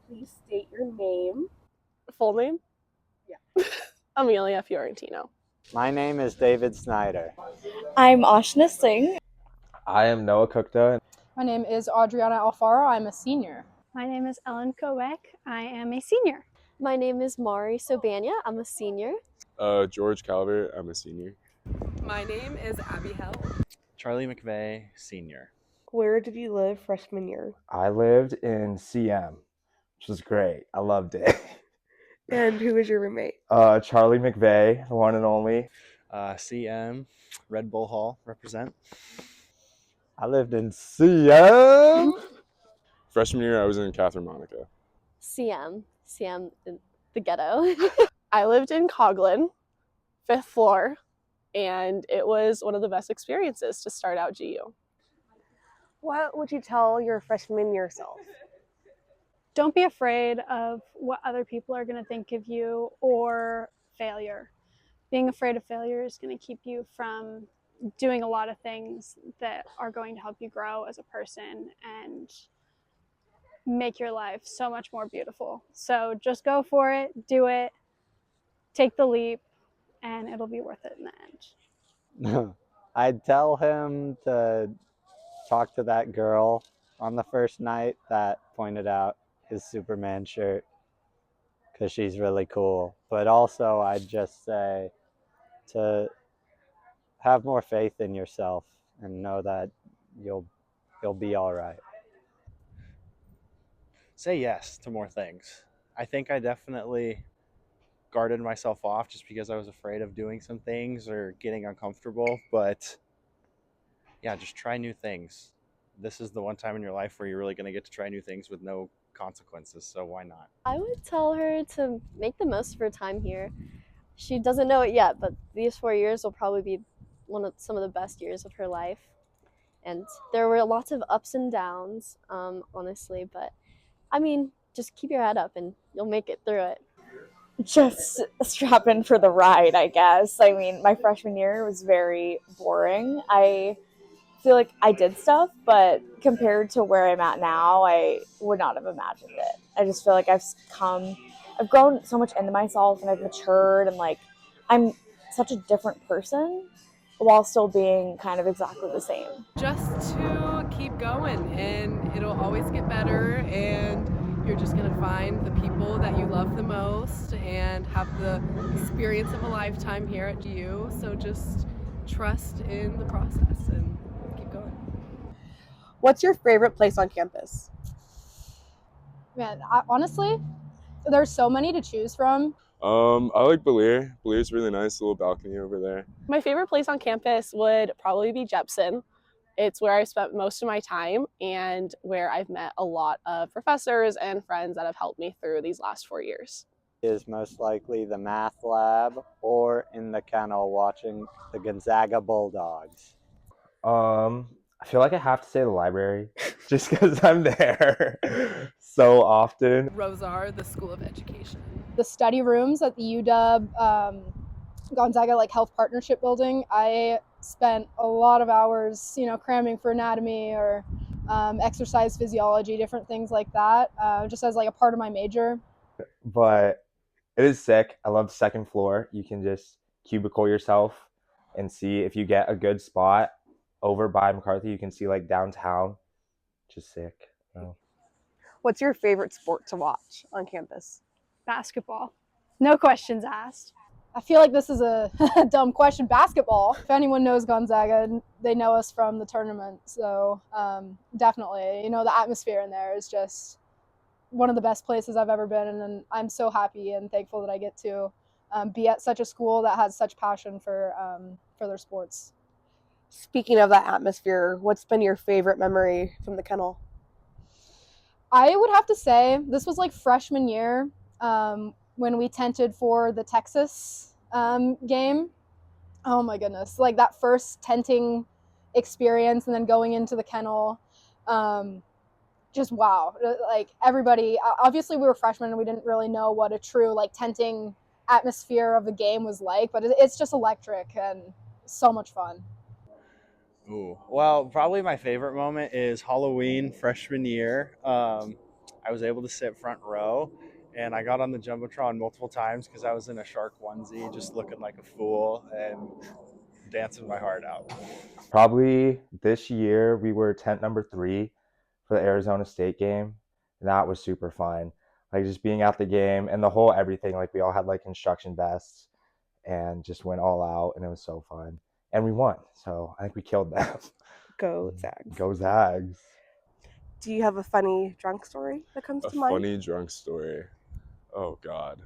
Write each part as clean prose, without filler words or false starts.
Please state your name. Full name? Yeah. Amelia Fiorentino. My name is David Snyder. I'm Ashna Singh. I am Noah Kukta. My name is Adriana Alfaro. I'm a senior. My name is Ellen Kowek. I am a senior. My name is Mari Sobania. I'm a senior. George Calvert. I'm a senior. My name is Abby Hell. Charlie McVeigh, senior. Where did you live freshman year? I lived in CM, which was great. I loved it. And who was your roommate? Charlie McVeigh, the one and only. CM, Red Bull Hall, represent. I lived in CM. Freshman year, I was in Catherine Monica. CM, the ghetto. I lived in Coghlan, 5th floor, and it was one of the best experiences to start out GU. What would you tell your freshman year self? Don't be afraid of what other people are going to think of you or failure. Being afraid of failure is going to keep you from doing a lot of things that are going to help you grow as a person and make your life so much more beautiful. So just go for it, do it, take the leap, and it'll be worth it in the end. I'd tell him to talk to that girl on the first night that pointed out his Superman shirt because she's really cool. But also I'd just say to have more faith in yourself and know that you'll be all right. Say yes to more things. I think I definitely guarded myself off just because I was afraid of doing some things or getting uncomfortable. But yeah, just try new things. This is the one time in your life where you're really going to get to try new things with no consequences. So why not? I would tell her to make the most of her time here. She doesn't know it yet, but these 4 years will probably be some of the best years of her life. And there were lots of ups and downs, honestly, but I mean, just keep your head up and you'll make it through it. Just strap in for the ride, I guess. I mean, my freshman year was very boring. I feel like I did stuff, but compared to where I'm at now, I would not have imagined it. I just feel like I've grown so much into myself and I've matured and like I'm such a different person while still being kind of exactly the same. Just to keep going, and it'll always get better, and you're just going to find the people that you love the most and have the experience of a lifetime here at GU. So just trust in the process and keep going. What's your favorite place on campus? Man, honestly, there's so many to choose from. I like Belir. Belir's really nice, little balcony over there. My favorite place on campus would probably be Jepson. It's where I spent most of my time and where I've met a lot of professors and friends that have helped me through these last 4 years. Is most likely the math lab or in the kennel watching the Gonzaga Bulldogs. I feel like I have to say the library just because I'm there so often. Rosar, the School of Education. The study rooms at the UW Gonzaga Health Partnership Building. I spent a lot of hours, cramming for anatomy or exercise physiology, different things like that, just as a part of my major. But it is sick. I love the second floor. You can just cubicle yourself and see if you get a good spot over by McCarthy. You can see downtown. Just sick. Oh. What's your favorite sport to watch on campus? Basketball. No questions asked. I feel like this is a dumb question. Basketball. If anyone knows Gonzaga, they know us from the tournament. So definitely, the atmosphere in there is just one of the best places I've ever been. And I'm so happy and thankful that I get to be at such a school that has such passion for their sports. Speaking of that atmosphere, what's been your favorite memory from the kennel? I would have to say this was freshman year when we tented for the Texas game. Oh my goodness. That first tenting experience and then going into the kennel. Just wow. Everybody, obviously we were freshmen and we didn't really know what a true tenting atmosphere of the game was like, but it's just electric and so much fun. Ooh, well, probably my favorite moment is Halloween freshman year. I was able to sit front row, and I got on the Jumbotron multiple times because I was in a shark onesie, just looking like a fool and dancing my heart out. Probably this year we were tent number 3 for the Arizona State game, and that was super fun. Like just being at the game and the whole everything. Like we all had like construction vests and just went all out, and it was so fun. And we won, so I think we killed them. Go Zags. Go Zags! Do you have a funny drunk story that comes A to mind? funny drunk story. Oh God.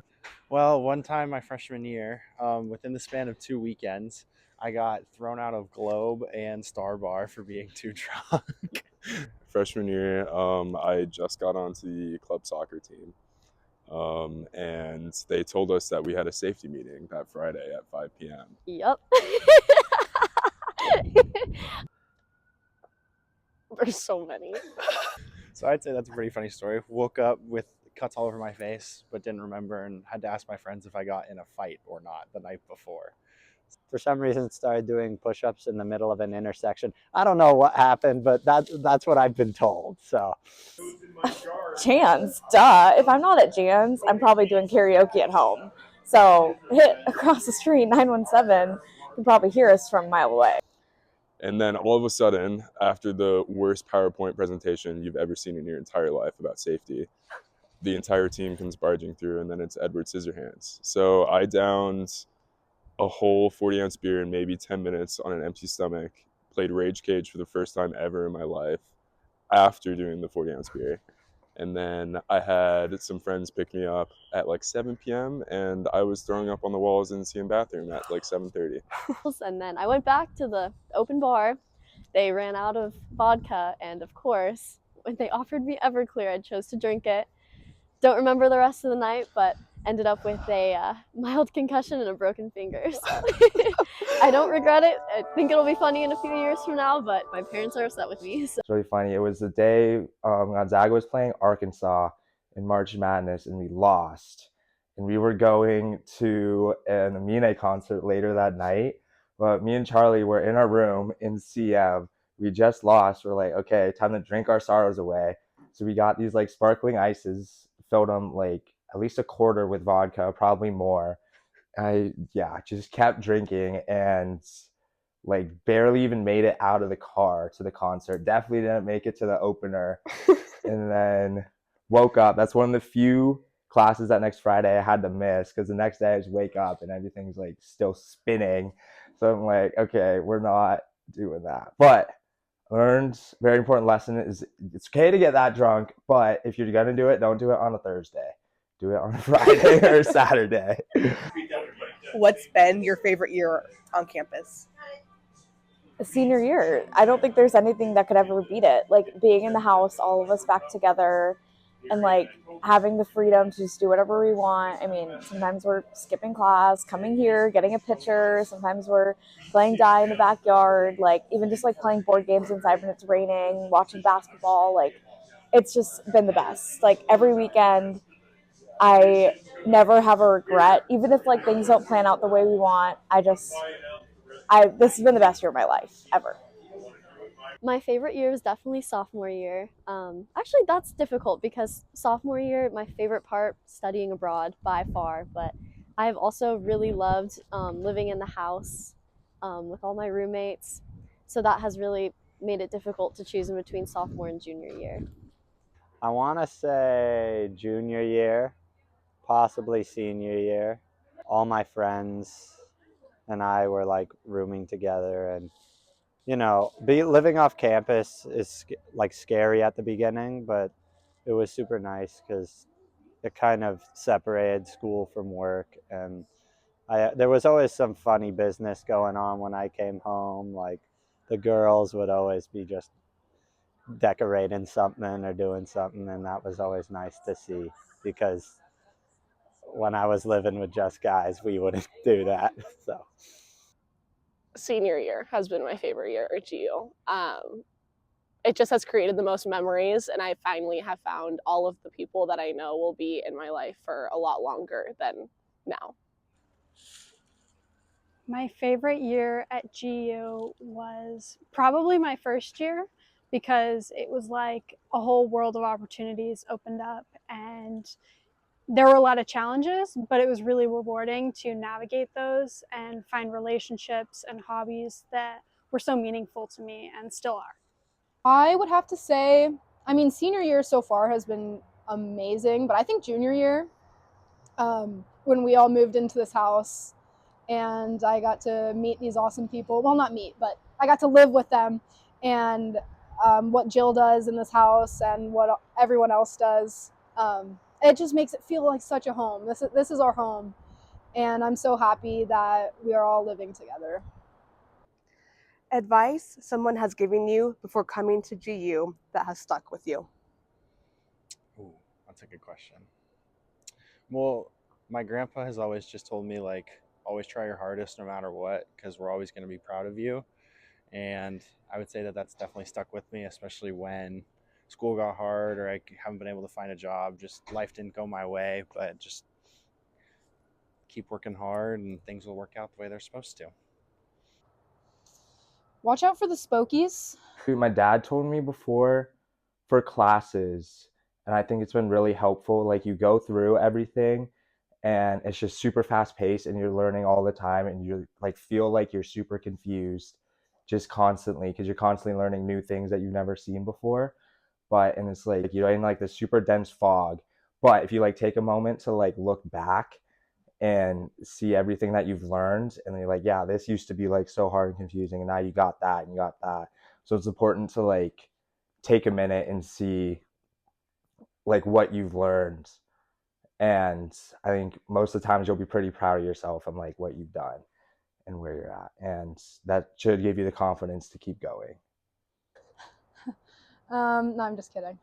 Well, one time my freshman year, within the span of 2 weekends, I got thrown out of Globe and Star Bar for being too drunk. Freshman year, I just got onto the club soccer team. And they told us that we had a safety meeting that Friday at 5 p.m. Yep. There's so many. So I'd say that's a pretty funny story. Woke up with cuts all over my face, but didn't remember and had to ask my friends if I got in a fight or not the night before. For some reason, started doing push-ups in the middle of an intersection. I don't know what happened, but that's what I've been told. So, Jan's, duh. If I'm not at Jan's, I'm probably doing karaoke at home. So hit across the street, 917, you can probably hear us from a mile away. And then all of a sudden, after the worst PowerPoint presentation you've ever seen in your entire life about safety, the entire team comes barging through, and then it's Edward Scissorhands. So I downed a whole 40-ounce beer in maybe 10 minutes on an empty stomach, played Rage Cage for the first time ever in my life after doing the 40-ounce beer. And then I had some friends pick me up at like 7 p.m. and I was throwing up on the walls in the CM bathroom at like 7:30. And then I went back to the open bar. They ran out of vodka, and of course, when they offered me Everclear, I chose to drink it. Don't remember the rest of the night, but ended up with a mild concussion and a broken finger. So I don't regret it. I think it'll be funny in a few years from now, but my parents are upset with me. So. It's really funny. It was the day Gonzaga was playing Arkansas in March Madness, and we lost. And we were going to an Amine concert later that night. But me and Charlie were in our room in CM. We just lost. We're like, okay, time to drink our sorrows away. So we got these like sparkling ices, filled them like at least a quarter with vodka, probably more. I just kept drinking and like barely even made it out of the car to the concert. Definitely didn't make it to the opener. And then woke up. That's one of the few classes that next Friday I had to miss, because the next day I just wake up and everything's like still spinning. So I'm like, okay, we're not doing that. But learned very important lesson is it's okay to get that drunk, but if you're gonna do it, don't do it on a Thursday. Do it on a Friday or Saturday. What's been your favorite year on campus? Senior year, I don't think there's anything that could ever beat it. Like being in the house, all of us back together, and like having the freedom to just do whatever we want. I mean, sometimes we're skipping class, coming here, getting a picture. Sometimes we're playing die in the backyard, like even just like playing board games inside when it's raining, watching basketball. Like it's just been the best. Like every weekend, I never have a regret, even if like things don't plan out the way we want. This has been the best year of my life ever. My favorite year was definitely sophomore year. Actually, that's difficult because sophomore year, my favorite part, studying abroad by far, but I have also really loved living in the house with all my roommates. So that has really made it difficult to choose in between sophomore and junior year. I want to say junior year, possibly senior year. All my friends and I were like rooming together, and living off campus is like scary at the beginning, but it was super nice because it kind of separated school from work, and there was always some funny business going on when I came home. Like the girls would always be just decorating something or doing something, and that was always nice to see, because when I was living with just guys, we wouldn't do that. So Senior year has been my favorite year at GU. It just has created the most memories, and I finally have found all of the people that I know will be in my life for a lot longer than now. My favorite year at GU was probably my first year, because it was like a whole world of opportunities opened up, and there were a lot of challenges, but it was really rewarding to navigate those and find relationships and hobbies that were so meaningful to me and still are. I would have to say, I mean, senior year so far has been amazing, but I think junior year, when we all moved into this house and I got to meet these awesome people. Well, not meet, but I got to live with them, and what Jill does in this house and what everyone else does. It just makes it feel like such a home. This is our home, and I'm so happy that we are all living together. Advice someone has given you before coming to GU that has stuck with you? Ooh, that's a good question. Well, my grandpa has always just told me, like, always try your hardest no matter what, because we're always going to be proud of you. And I would say that that's definitely stuck with me, especially when school got hard or I haven't been able to find a job. Just life didn't go my way, but just keep working hard and things will work out the way they're supposed to. Watch out for the Spokies. My dad told me before for classes, and I think it's been really helpful. Like, you go through everything and it's just super fast paced and you're learning all the time and you like feel like you're super confused just constantly because you're constantly learning new things that you've never seen before. And it's like you're in like this super dense fog. But if you like take a moment to like look back and see everything that you've learned, and then you're like, yeah, this used to be like so hard and confusing, and now you got that and you got that. So it's important to like take a minute and see like what you've learned. And I think most of the times you'll be pretty proud of yourself and like what you've done and where you're at, and that should give you the confidence to keep going. No, I'm just kidding.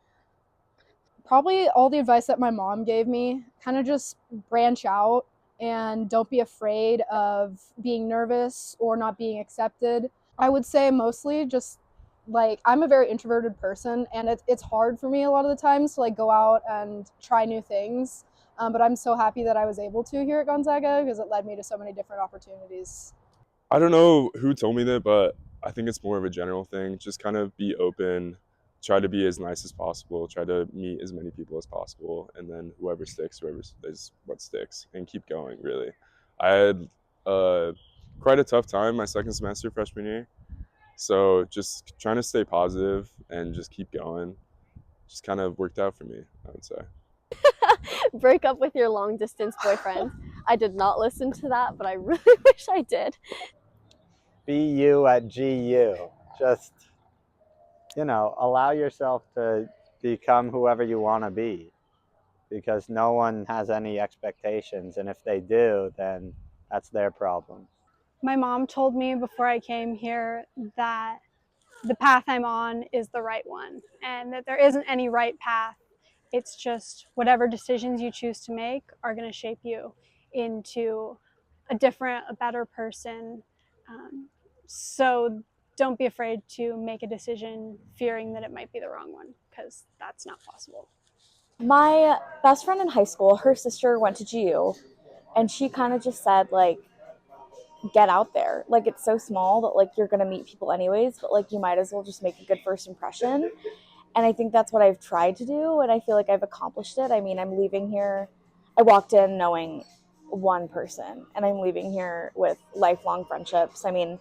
Probably all the advice that my mom gave me, kind of just branch out and don't be afraid of being nervous or not being accepted. I would say mostly just like I'm a very introverted person, and it's hard for me a lot of the times to like go out and try new things. But I'm so happy that I was able to here at Gonzaga because it led me to so many different opportunities. I don't know who told me that, but I think it's more of a general thing. Just kind of be open, try to be as nice as possible, try to meet as many people as possible, and then whoever sticks, whoever is what sticks, and keep going, really. I had quite a tough time my second semester freshman year, so just trying to stay positive and just keep going just kind of worked out for me, I would say. Break up with your long distance boyfriend. I did not listen to that, but I really wish I did. Be you at GU. Just, allow yourself to become whoever you want to be, because no one has any expectations, and if they do, then that's their problem. My mom told me before I came here that the path I'm on is the right one and that there isn't any right path. It's just whatever decisions you choose to make are going to shape you into a better person. So don't be afraid to make a decision fearing that it might be the wrong one, because that's not possible. My best friend in high school, her sister went to GU, and she kind of just said, like, get out there. Like, it's so small that, like, you're going to meet people anyways, but, like, you might as well just make a good first impression. And I think that's what I've tried to do, and I feel like I've accomplished it. I mean, I'm leaving here. I walked in knowing one person, and I'm leaving here with lifelong friendships. I mean,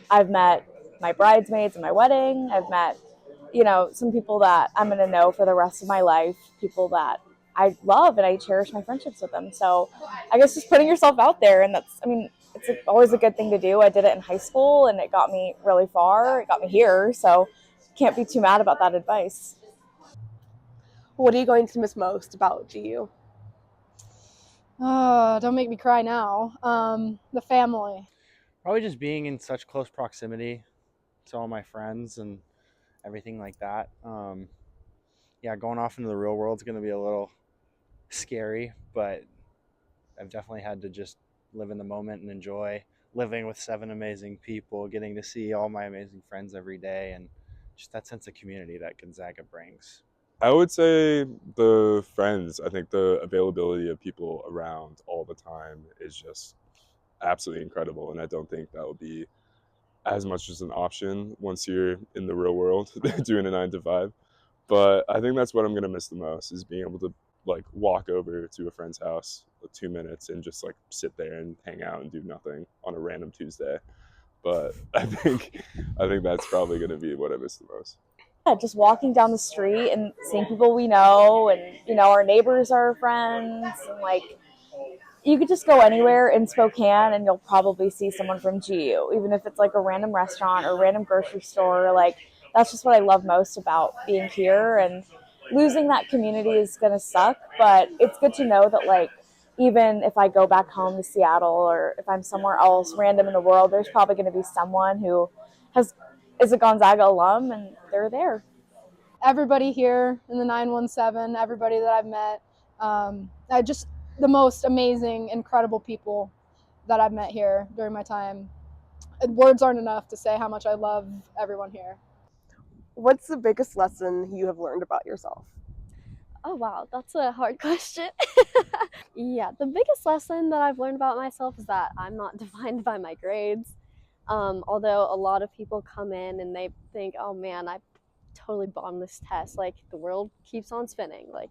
I've met my bridesmaids in my wedding. I've met, some people that I'm going to know for the rest of my life, people that I love, and I cherish my friendships with them. So I guess just putting yourself out there, and it's always a good thing to do. I did it in high school, and it got me really far. It got me here, so can't be too mad about that advice. What are you going to miss most about GU? Don't make me cry now. The family. Probably just being in such close proximity to all my friends and everything like that. Going off into the real world is going to be a little scary, but I've definitely had to just live in the moment and enjoy living with 7 amazing people, getting to see all my amazing friends every day, and just that sense of community that Gonzaga brings. I would say the friends. I think the availability of people around all the time is just absolutely incredible, and I don't think that will be as much as an option once you're in the real world doing a 9 to 5. But I think that's what I'm gonna miss the most, is being able to like walk over to a friend's house for 2 minutes and just like sit there and hang out and do nothing on a random Tuesday. But I think that's probably gonna be what I miss the most. Yeah, just walking down the street and seeing people we know, and our neighbors are our friends, and like you could just go anywhere in Spokane and you'll probably see someone from GU, even if it's like a random restaurant or random grocery store. Like that's just what I love most about being here, and losing that community is going to suck, but it's good to know that like even if I go back home to Seattle or if I'm somewhere else random in the world, there's probably going to be someone who is a Gonzaga alum and they're there. Everybody here in the 917, everybody that I've met, the most amazing, incredible people that I've met here during my time. Words aren't enough to say how much I love everyone here. What's the biggest lesson you have learned about yourself? Oh wow, that's a hard question. Yeah, the biggest lesson that I've learned about myself is that I'm not defined by my grades. Although a lot of people come in and they think, oh man, I totally bombed this test. Like the world keeps on spinning. Like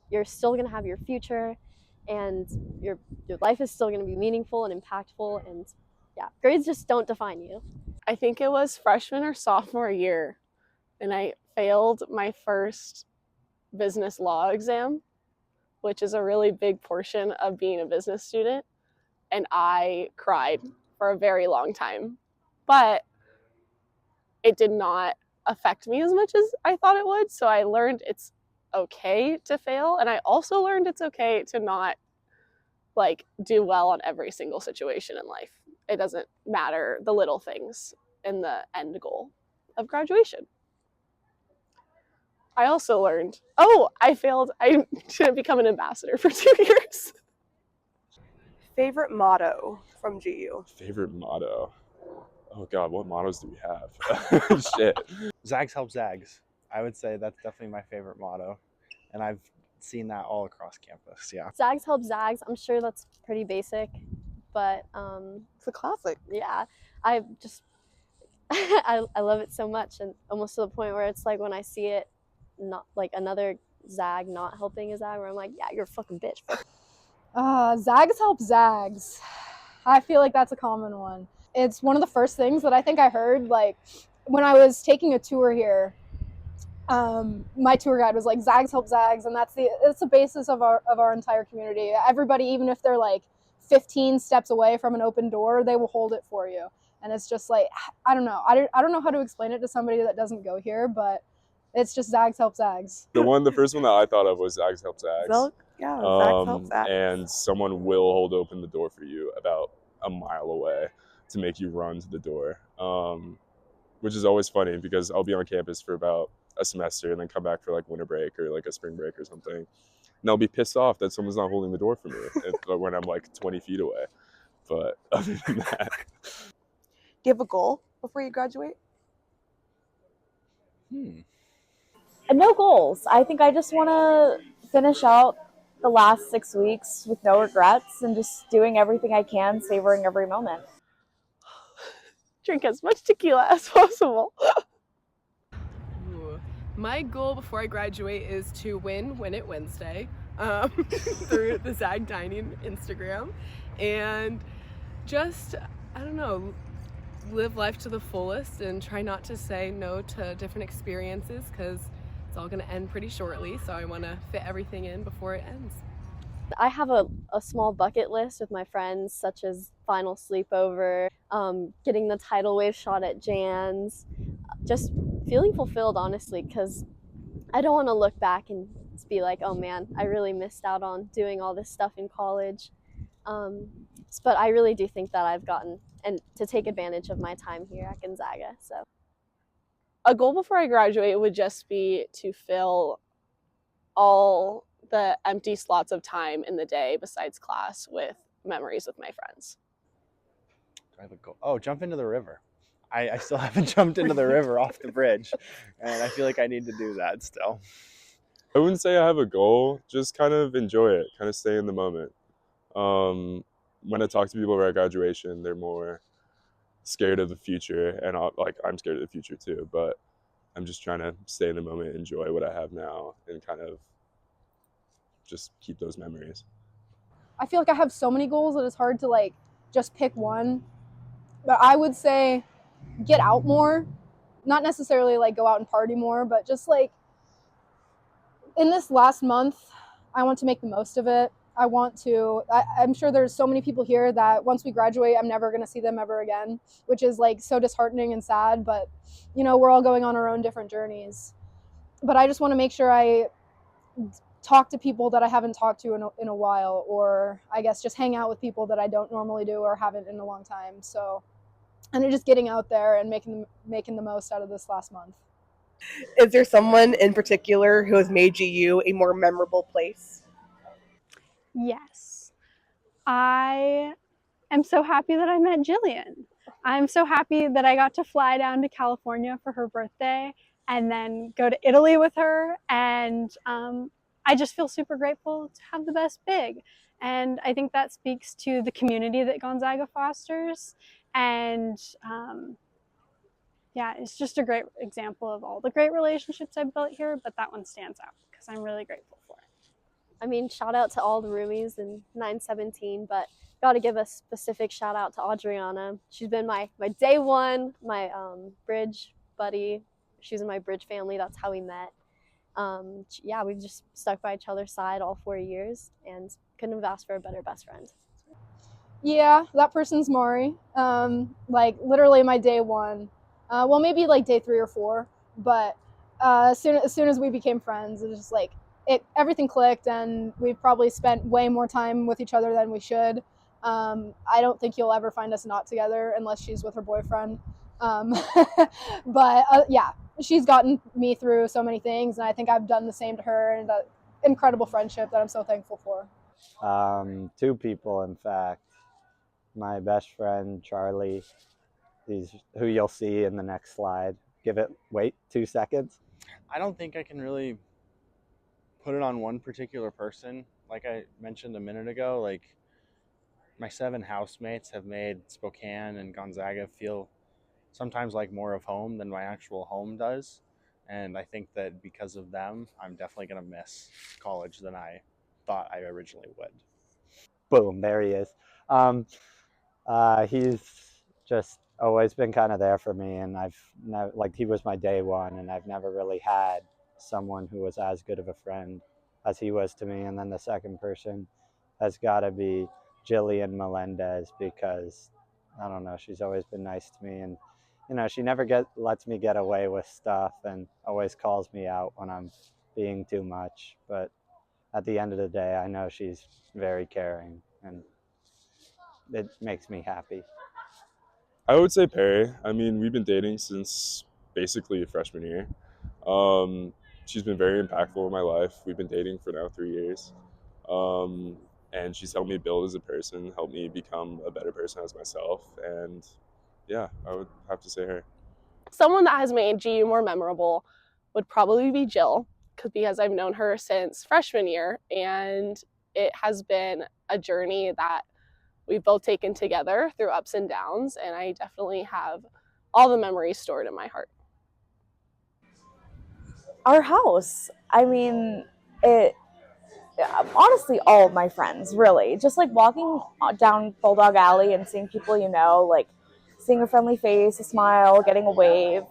you're still gonna have your future, and your life is still gonna be meaningful and impactful. And yeah, grades just don't define you. I think it was freshman or sophomore year, and I failed my first business law exam, which is a really big portion of being a business student. And I cried for a very long time, but it did not affect me as much as I thought it would. So I learned it's okay to fail. And I also learned it's okay to not like do well on every single situation in life. It doesn't matter the little things in the end goal of graduation. I also learned, I failed. I didn't become an ambassador for 2 years. Favorite motto from GU? Favorite motto? Oh God, what mottos do we have? Shit. Zags help Zags. I would say that's definitely my favorite motto, and I've seen that all across campus. Yeah. Zags help Zags. I'm sure that's pretty basic, but It's a classic. yeah, I just I love it so much, and almost to the point where it's like when I see it, not like another Zag not helping a Zag, where I'm like, yeah, you're a fucking bitch. Zags help Zags. I feel like that's a common one. It's one of the first things that I think I heard like when I was taking a tour here. My tour guide was like, Zags help Zags, and it's the basis of our entire community. Everybody, even if they're like 15 steps away from an open door, they will hold it for you. And it's just like, I don't know. I don't know how to explain it to somebody that doesn't go here, but it's just Zags help Zags. The first one that I thought of was Zags help Zags. Zags help Zags. And someone will hold open the door for you about a mile away to make you run to the door, which is always funny because I'll be on campus for about a semester and then come back for like winter break or like a spring break or something, and I'll be pissed off that someone's not holding the door for me when I'm like 20 feet away. But other than that, Do you have a goal before you graduate? No goals. I think I just want to finish out the last 6 weeks with no regrets and just doing everything I can, savoring every moment. Drink as much tequila as possible. Ooh. My goal before I graduate is to win It Wednesday through the Zag Dining Instagram, and just, I don't know, live life to the fullest and try not to say no to different experiences because it's all going to end pretty shortly, so I want to fit everything in before it ends. I have a small bucket list with my friends, such as final sleepover, getting the tidal wave shot at Jan's, just feeling fulfilled, honestly, because I don't want to look back and be like, oh man, I really missed out on doing all this stuff in college. But I really do think that I've gotten and to take advantage of my time here at Gonzaga. So A goal before I graduate would just be to fill all the empty slots of time in the day besides class with memories with my friends. I have a goal. Oh, jump into the river. I still haven't jumped into the river off the bridge, and I feel like I need to do that still. I wouldn't say I have a goal, just kind of enjoy it, kind of stay in the moment. When I talk to people about graduation, they're more scared of the future, and I'm scared of the future too, but I'm just trying to stay in the moment, enjoy what I have now, and kind of just keep those memories. I feel like I have so many goals that it's hard to like just pick one. But I would say get out more. Not necessarily like go out and party more, but just like in this last month, I want to make the most of it. I'm sure there's so many people here that once we graduate, I'm never going to see them ever again, which is like so disheartening and sad. But, you know, we're all going on our own different journeys. But I just want to make sure I talk to people that I haven't talked to in a while, or I guess just hang out with people that I don't normally do or haven't in a long time. So, and just getting out there and making the most out of this last month. Is there someone in particular who has made GU a more memorable place? Yes. I am so happy that I met Jillian. I'm so happy that I got to fly down to California for her birthday and then go to Italy with her. And I just feel super grateful to have the best big. And I think that speaks to the community that Gonzaga fosters. And yeah, it's just a great example of all the great relationships I've built here, but that one stands out because I'm really grateful for it. I mean, shout out to all the roomies in 917, but got to give a specific shout out to Adriana. She's been my day one, my bridge buddy. She's in my bridge family. That's how we met. Yeah, we've just stuck by each other's side all 4 years and couldn't have asked for a better best friend. Yeah, that person's Mari. Like literally my day one. Well, maybe like day 3 or 4, but as soon as we became friends, it was just like everything clicked, and we've probably spent way more time with each other than we should. I don't think you'll ever find us not together unless she's with her boyfriend. But yeah, she's gotten me through so many things, and I think I've done the same to her, and an incredible friendship that I'm so thankful for. 2 people, in fact. My best friend, Charlie, he's who you'll see in the next slide. Wait 2 seconds. I don't think I can really put it on one particular person. Like I mentioned a minute ago, like my 7 housemates have made Spokane and Gonzaga feel sometimes like more of home than my actual home does. And I think that because of them, I'm definitely going to miss college than I thought I originally would. Boom, there he is. He's just always been kind of there for me, and he was my day one, and I've never really had someone who was as good of a friend as he was to me. And then the second person has got to be Jillian Melendez, because I don't know, she's always been nice to me, and you know, she never lets me get away with stuff and always calls me out when I'm being too much. But at the end of the day, I know she's very caring, and it makes me happy. I would say Perry. I mean, we've been dating since basically freshman year. She's been very impactful in my life. We've been dating for now 3 years. And she's helped me build as a person, helped me become a better person as myself. And yeah, I would have to say her. Someone that has made GU more memorable would probably be Jill, because I've known her since freshman year, and it has been a journey that we've both taken together through ups and downs, and I definitely have all the memories stored in my heart. Our house. I mean, honestly, all of my friends, really. Just like walking down Bulldog Alley and seeing people you know, like seeing a friendly face, a smile, getting a wave.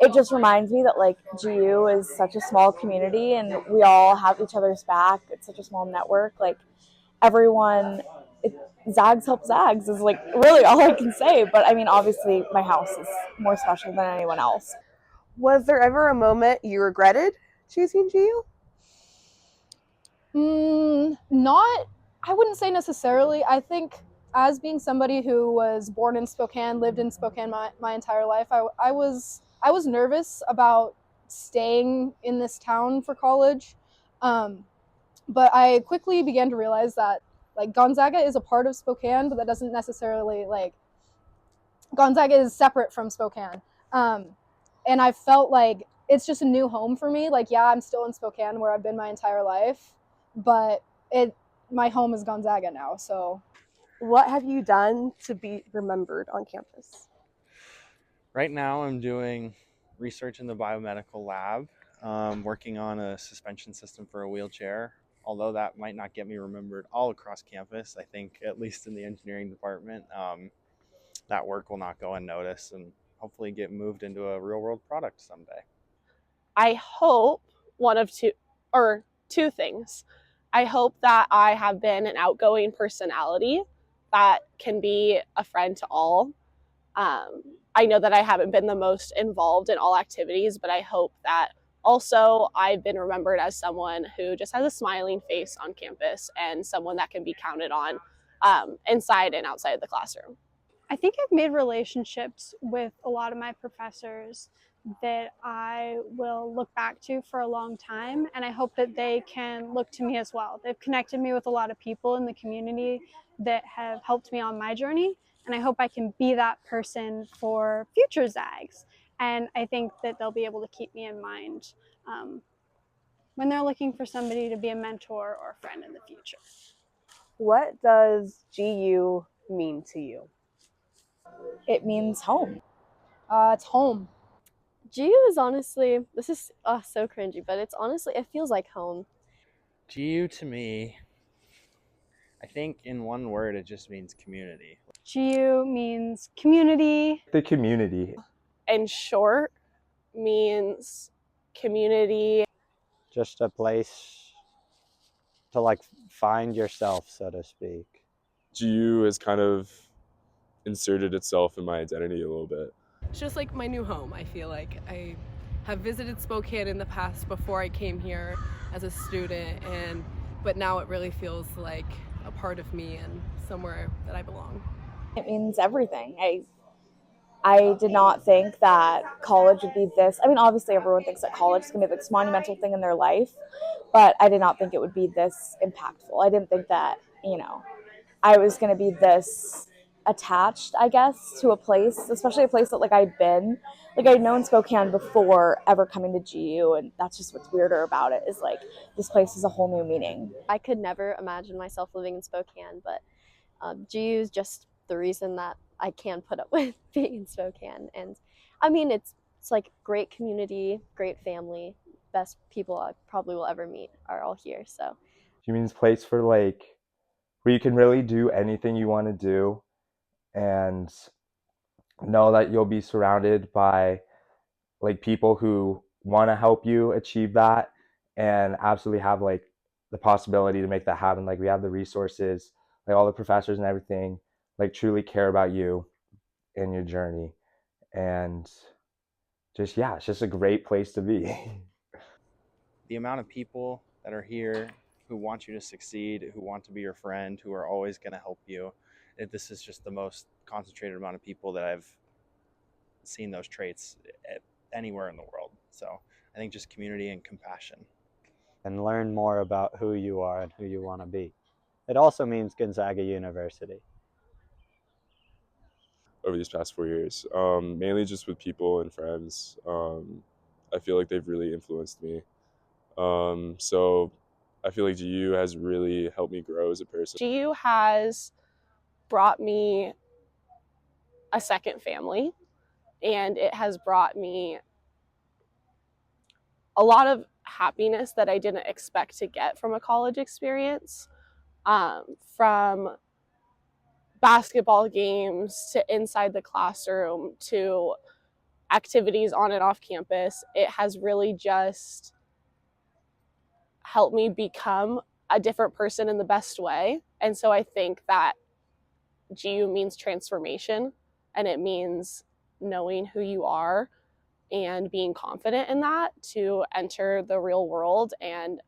It just reminds me that like GU is such a small community and we all have each other's back. It's such a small network. Like everyone, Zags help Zags is like really all I can say. But I mean, obviously my house is more special than anyone else. Was there ever a moment you regretted choosing GU? I wouldn't say necessarily. I think as being somebody who was born in Spokane, lived in Spokane my entire life, I was nervous about staying in this town for college. But I quickly began to realize that like Gonzaga is a part of Spokane, but that doesn't necessarily like Gonzaga is separate from Spokane. And I felt like it's just a new home for me. Like, yeah, I'm still in Spokane where I've been my entire life, but my home is Gonzaga now. So what have you done to be remembered on campus? Right now, I'm doing research in the biomedical lab, working on a suspension system for a wheelchair. Although that might not get me remembered all across campus, I think at least in the engineering department, that work will not go unnoticed and hopefully get moved into a real world product someday. I hope one of two things. I hope that I have been an outgoing personality that can be a friend to all. I know that I haven't been the most involved in all activities, but I hope that also I've been remembered as someone who just has a smiling face on campus and someone that can be counted on inside and outside of the classroom. I think I've made relationships with a lot of my professors that I will look back to for a long time, and I hope that they can look to me as well. They've connected me with a lot of people in the community that have helped me on my journey, and I hope I can be that person for future Zags. And I think that they'll be able to keep me in mind when they're looking for somebody to be a mentor or a friend in the future. What does GU mean to you? It means home. It's home. GU is honestly, this is so cringy, but it's honestly, it feels like home. GU to me, I think in one word, it just means community. GU means community. The community. In short, means community. Just a place to like find yourself, so to speak. GU has kind of inserted itself in my identity a little bit. It's just like my new home. I feel like I have visited Spokane in the past before I came here as a student, but now it really feels like a part of me and somewhere that I belong. It means everything. I did not think that college would be this. I mean, obviously everyone thinks that college is going to be this monumental thing in their life, but I did not think it would be this impactful. I didn't think that, I was going to be this attached, I guess, to a place, especially a place that I'd known Spokane before ever coming to GU, and that's just what's weirder about it is this place has a whole new meaning. I could never imagine myself living in Spokane, but GU is just the reason that I can put up with being in Spokane. And I mean, it's like great community, great family, best people I probably will ever meet are all here. So It means place for where you can really do anything you want to do and know that you'll be surrounded by people who want to help you achieve that and absolutely have the possibility to make that happen. We have the resources, all the professors and everything truly care about you and your journey, and just it's just a great place to be. The amount of people that are here who want you to succeed, who want to be your friend, who are always going to help you. This is just the most concentrated amount of people that I've seen those traits anywhere in the world. So I think just community and compassion. And learn more about who you are and who you want to be. It also means Gonzaga University. Over these past 4 years, mainly just with people and friends. I feel like they've really influenced me. So I feel like GU has really helped me grow as a person. GU has brought me a second family, and it has brought me a lot of happiness that I didn't expect to get from a college experience, from basketball games to inside the classroom to activities on and off campus. It has really just helped me become a different person in the best way. And so I think that GU means transformation, and it means knowing who you are and being confident in that to enter the real world and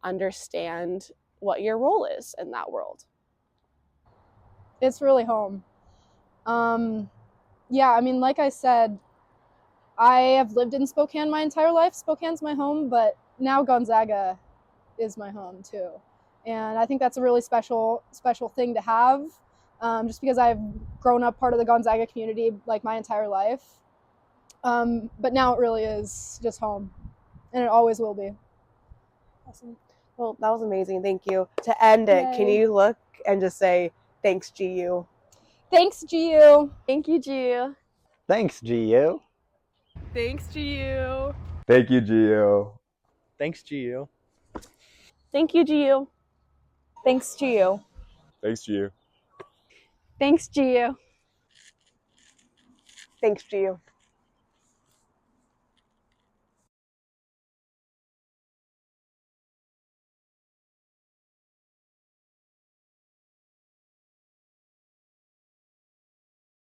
understand what your role is in that world. It's really home. Yeah, I mean, like I said, I have lived in Spokane my entire life. Spokane's my home, but now Gonzaga is my home too. And I think that's a really special thing to have, just because I've grown up part of the Gonzaga community my entire life. But now it really is just home, and it always will be. Awesome. Well, that was amazing. Thank you. To end it, Yay. Can you look and just say, thanks, GU? Thanks, GU. thank you, GU. Thanks, GU. Thanks, GU. Thank you, GU. Thanks, GU. Thank you, GU. Thanks to you. Thanks, GU. Thanks, GU. Thanks, GU.